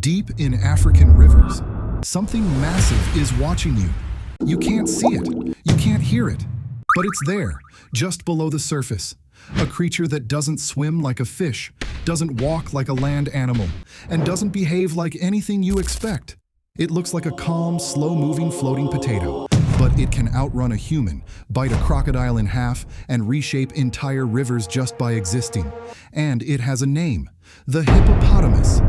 Deep in African rivers, something massive is watching you. You can't see it, you can't hear it, but it's there, just below the surface. A creature that doesn't swim like a fish, doesn't walk like a land animal, and doesn't behave like anything you expect. It looks like a calm, slow-moving floating potato, but it can outrun a human, bite a crocodile in half, and reshape entire rivers just by existing. And it has a name, the hippopotamus.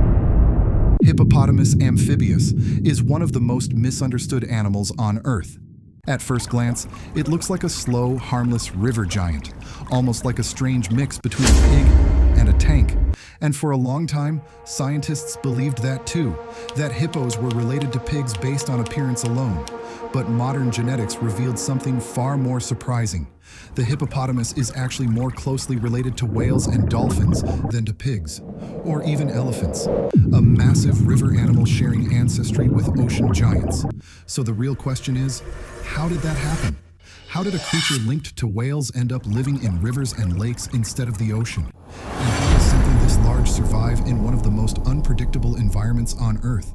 Hippopotamus amphibius is one of the most misunderstood animals on Earth. At first glance, it looks like a slow, harmless river giant, almost like a strange mix between a pig and a tank. And for a long time, scientists believed that too, that hippos were related to pigs based on appearance alone. But modern genetics revealed something far more surprising. The hippopotamus is actually more closely related to whales and dolphins than to pigs, or even elephants, a massive river animal sharing ancestry with ocean giants. So the real question is, how did that happen? How did a creature linked to whales end up living in rivers and lakes instead of the ocean? And how does something this large survive in one of the most unpredictable environments on Earth?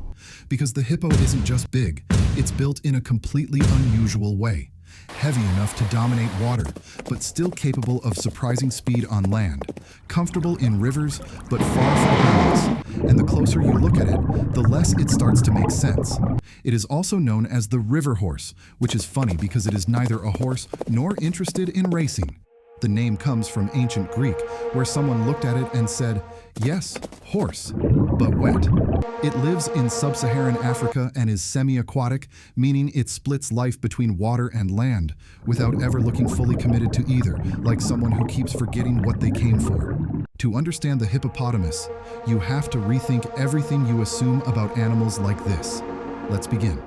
Because the hippo isn't just big, it's built in a completely unusual way. Heavy enough to dominate water, but still capable of surprising speed on land. Comfortable in rivers, but far from harmless. And the closer you look at it, the less it starts to make sense. It is also known as the river horse, which is funny because it is neither a horse nor interested in racing. The name comes from ancient Greek, where someone looked at it and said, yes, horse, but wet. It lives in sub-Saharan Africa and is semi-aquatic, meaning it splits life between water and land, without ever looking fully committed to either, like someone who keeps forgetting what they came for. To understand the hippopotamus, you have to rethink everything you assume about animals like this. Let's begin.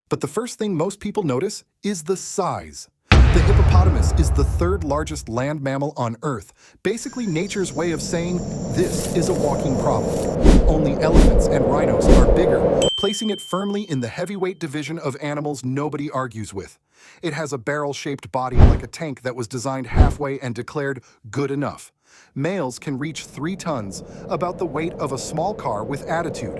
But the first thing most people notice is the size. The hippopotamus is the third largest land mammal on Earth, basically nature's way of saying, this is a walking problem. Only elephants and rhinos are bigger, placing it firmly in the heavyweight division of animals nobody argues with. It has a barrel-shaped body like a tank that was designed halfway and declared good enough. Males can reach 3 tons, about the weight of a small car with attitude.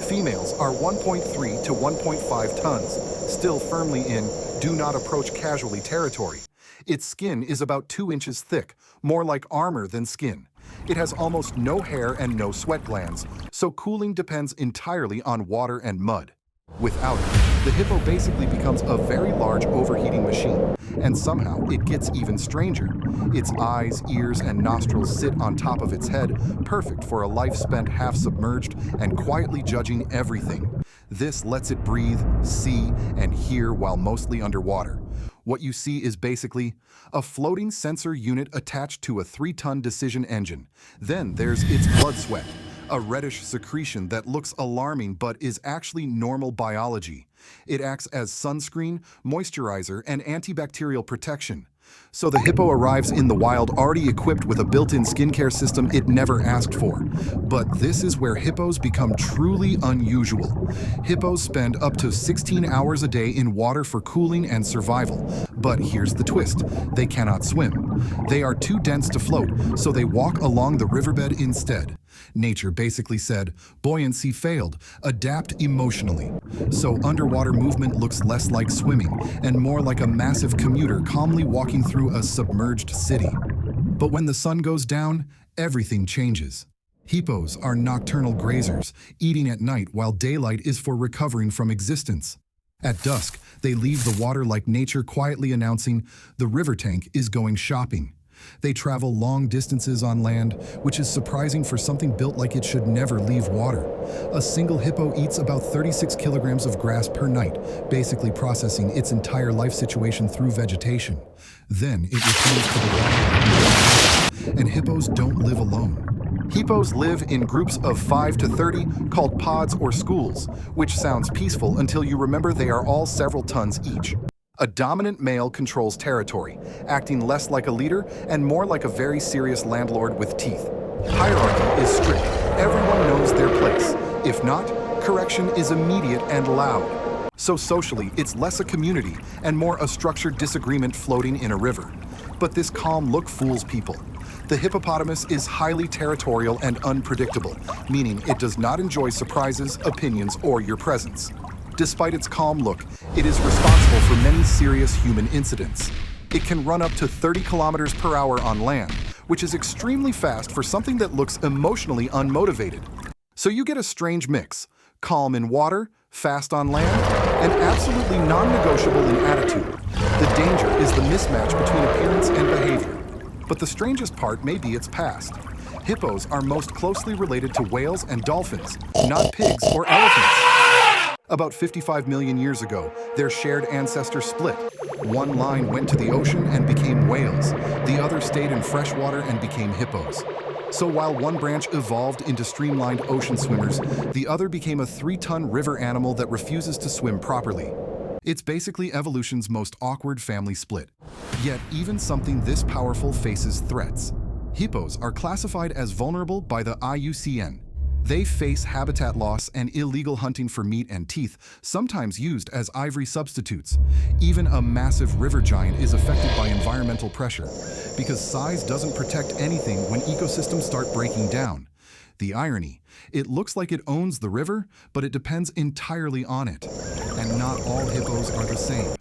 Females are 1.3 to 1.5 tons, still firmly in do not approach casually territory. Its skin is about 2 inches thick, more like armor than skin. It has almost no hair and no sweat glands, so cooling depends entirely on water and mud. Without it, the hippo basically becomes a very large overheating machine, and somehow it gets even stranger. Its eyes, ears, and nostrils sit on top of its head, perfect for a life spent half submerged and quietly judging everything. This lets it breathe, see, and hear while mostly underwater. What you see is basically a floating sensor unit attached to a 3-ton decision engine. Then there's its blood sweat, a reddish secretion that looks alarming but is actually normal biology. It acts as sunscreen, moisturizer, and antibacterial protection. So the hippo arrives in the wild already equipped with a built-in skincare system it never asked for. But this is where hippos become truly unusual. Hippos spend up to 16 hours a day in water for cooling and survival. But here's the twist: they cannot swim. They are too dense to float, so they walk along the riverbed instead. Nature basically said, buoyancy failed, adapt emotionally. So underwater movement looks less like swimming and more like a massive commuter calmly walking through a submerged city. But when the sun goes down, everything changes. Hippos are nocturnal grazers, eating at night while daylight is for recovering from existence. At dusk, they leave the water like nature quietly announcing, the river tank is going shopping. They travel long distances on land, which is surprising for something built like it should never leave water. A single hippo eats about 36 kilograms of grass per night, basically processing its entire life situation through vegetation. Then it returns to the water, and hippos don't live alone. Hippos live in groups of 5 to 30 called pods or schools, which sounds peaceful until you remember they are all several tons each. A dominant male controls territory, acting less like a leader and more like a very serious landlord with teeth. Hierarchy is strict. Everyone knows their place. If not, correction is immediate and loud. So socially, it's less a community and more a structured disagreement floating in a river. But this calm look fools people. The hippopotamus is highly territorial and unpredictable, meaning it does not enjoy surprises, opinions, or your presence. Despite its calm look, it is responsible for many serious human incidents. It can run up to 30 kilometers per hour on land, which is extremely fast for something that looks emotionally unmotivated. So you get a strange mix: calm in water, fast on land, and absolutely non-negotiable in attitude. The danger is the mismatch between appearance and behavior. But the strangest part may be its past. Hippos are most closely related to whales and dolphins, not pigs or elephants. About 55 million years ago, their shared ancestor split. One line went to the ocean and became whales. The other stayed in freshwater and became hippos. So while one branch evolved into streamlined ocean swimmers, the other became a 3-ton river animal that refuses to swim properly. It's basically evolution's most awkward family split. Yet even something this powerful faces threats. Hippos are classified as vulnerable by the IUCN. They face habitat loss and illegal hunting for meat and teeth, sometimes used as ivory substitutes. Even a massive river giant is affected by environmental pressure, because size doesn't protect anything when ecosystems start breaking down. The irony: it looks like it owns the river, but it depends entirely on it. And not all hippos are the same.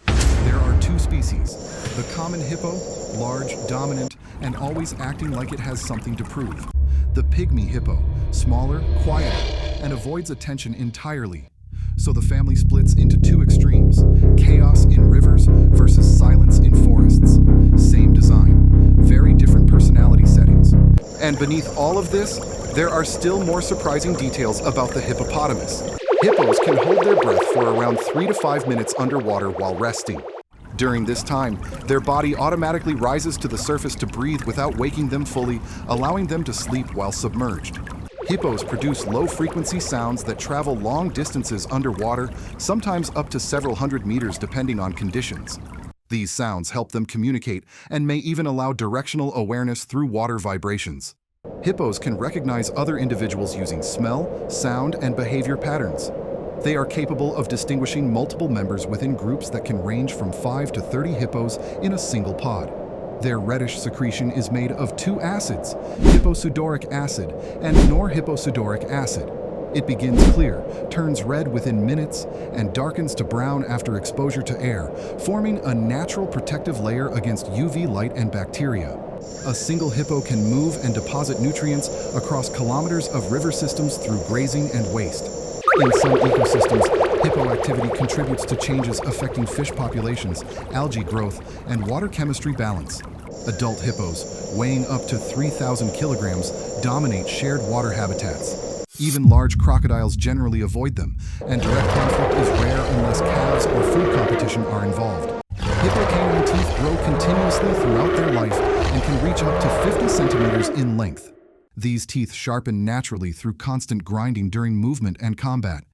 There are 2 species: the common hippo, large, dominant, and always acting like it has something to prove. The pygmy hippo, smaller, quieter, and avoids attention entirely. So the family splits into 2 extremes: chaos in rivers versus silence in forests. Same design, very different personality settings. And beneath all of this, there are still more surprising details about the hippopotamus. Hippos can hold their breath for around 3 to 5 minutes underwater while resting. During this time, their body automatically rises to the surface to breathe without waking them fully, allowing them to sleep while submerged. Hippos produce low-frequency sounds that travel long distances underwater, sometimes up to several hundred meters depending on conditions. These sounds help them communicate and may even allow directional awareness through water vibrations. Hippos can recognize other individuals using smell, sound, and behavior patterns. They are capable of distinguishing multiple members within groups that can range from 5 to 30 hippos in a single pod. Their reddish secretion is made of 2 acids, hipposudoric acid and norhipposudoric acid. It begins clear, turns red within minutes, and darkens to brown after exposure to air, forming a natural protective layer against UV light and bacteria. A single hippo can move and deposit nutrients across kilometers of river systems through grazing and waste. In some ecosystems, hippo activity contributes to changes affecting fish populations, algae growth, and water chemistry balance. Adult hippos, weighing up to 3,000 kilograms, dominate shared water habitats. Even large crocodiles generally avoid them, and direct conflict is rare unless calves or food competition are involved. Hippo canine teeth grow continuously throughout their life and can reach up to 50 centimeters in length. These teeth sharpen naturally through constant grinding during movement and combat.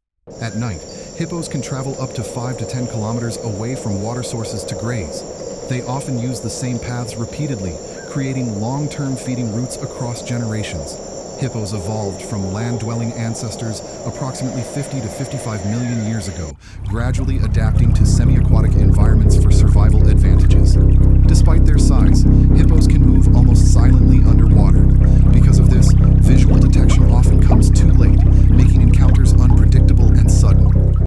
At night, hippos can travel up to 5 to 10 kilometers away from water sources to graze. They often use the same paths repeatedly, creating long-term feeding routes across generations. Hippos evolved from land-dwelling ancestors approximately 50 to 55 million years ago, gradually adapting to semi-aquatic environments